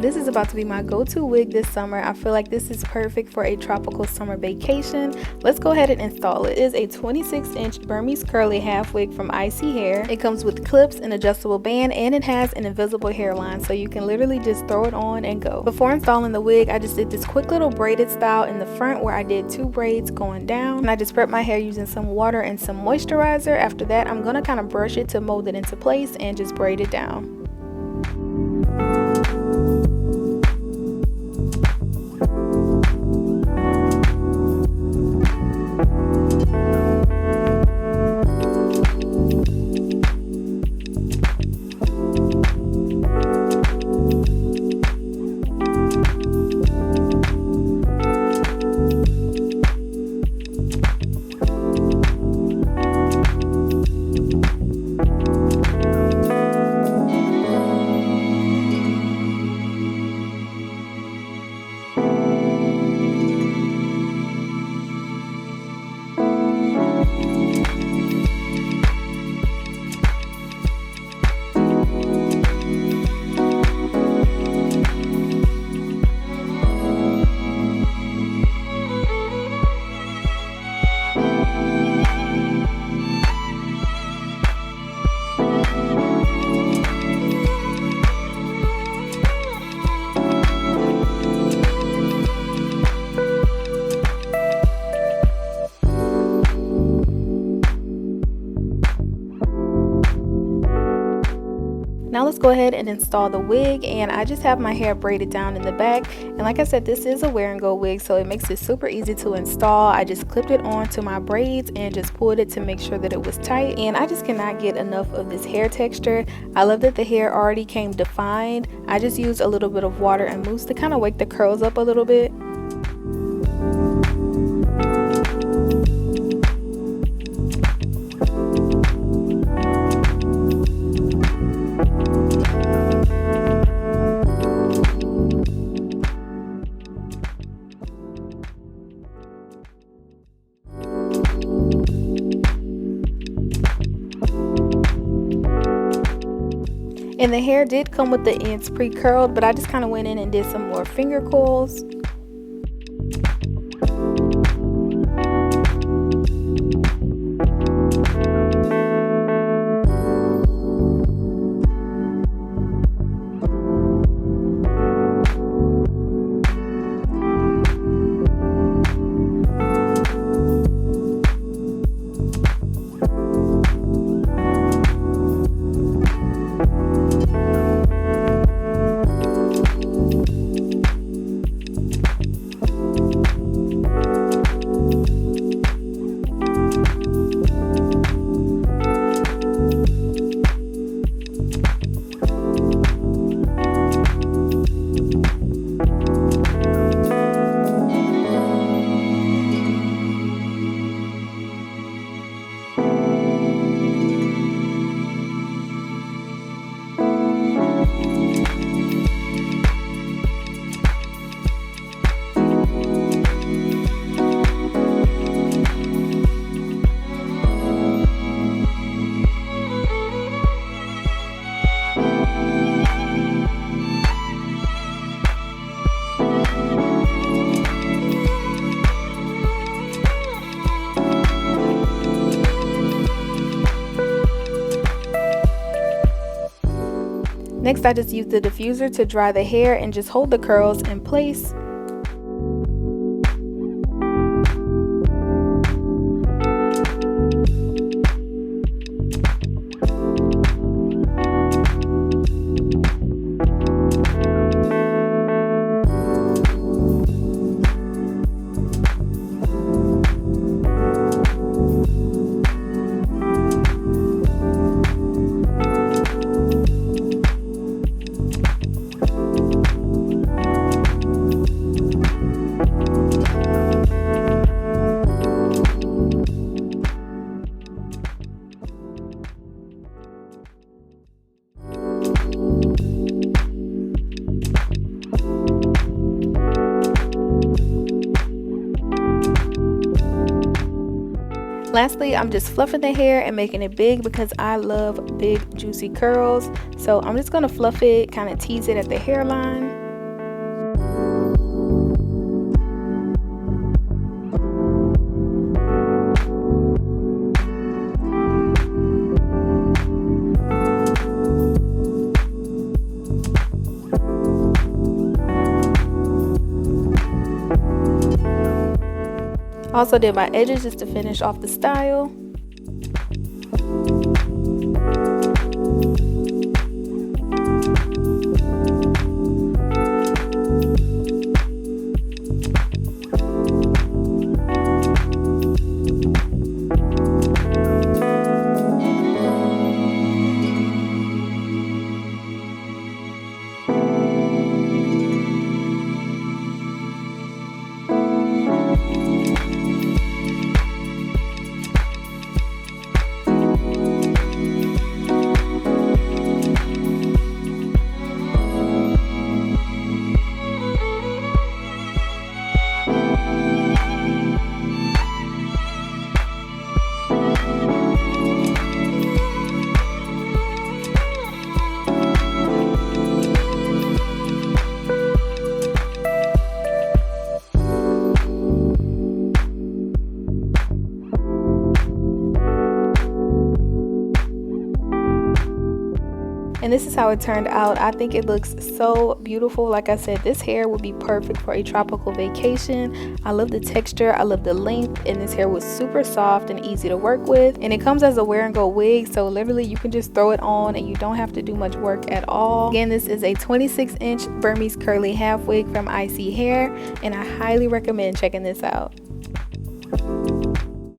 This is about to be my go-to wig this summer. I feel like this is perfect for a tropical summer vacation. Let's go ahead and install it. It is a 26-inch Burmese curly half wig from ISEE Hair. It comes with clips, an adjustable band, and it has an invisible hairline, so you can literally just throw it on and go. Before installing the wig, I just did this quick little braided style in the front where I did 2 braids going down, and I just prepped my hair using some water and some moisturizer. After that, I'm gonna kind of brush it to mold it into place and just braid it down. Now let's go ahead and install the wig, and I just have my hair braided down in the back, and like I said, this is a wear and go wig, so it makes it super easy to install. I just clipped it onto my braids and just pulled it to make sure that it was tight, and I just cannot get enough of this hair texture. I love that the hair already came defined. I just used a little bit of water and mousse to kind of wake the curls up a little bit. And the hair did come with the ends pre-curled, but I just kind of went in and did some more finger coils. Next, I just used the diffuser to dry the hair and just hold the curls in place. Lastly, I'm just fluffing the hair and making it big because I love big juicy curls. So I'm just going to fluff it, kind of tease it at the hairline. Also did my edges just to finish off the style. And this is how it turned out. I think it looks so beautiful. Like I said, this hair would be perfect for a tropical vacation. I love the texture, I love the length, and this hair was super soft and easy to work with. And it comes as a wear and go wig, so literally you can just throw it on and you don't have to do much work at all. Again, this is a 26-inch Burmese curly half wig from ISEE Hair, and I highly recommend checking this out.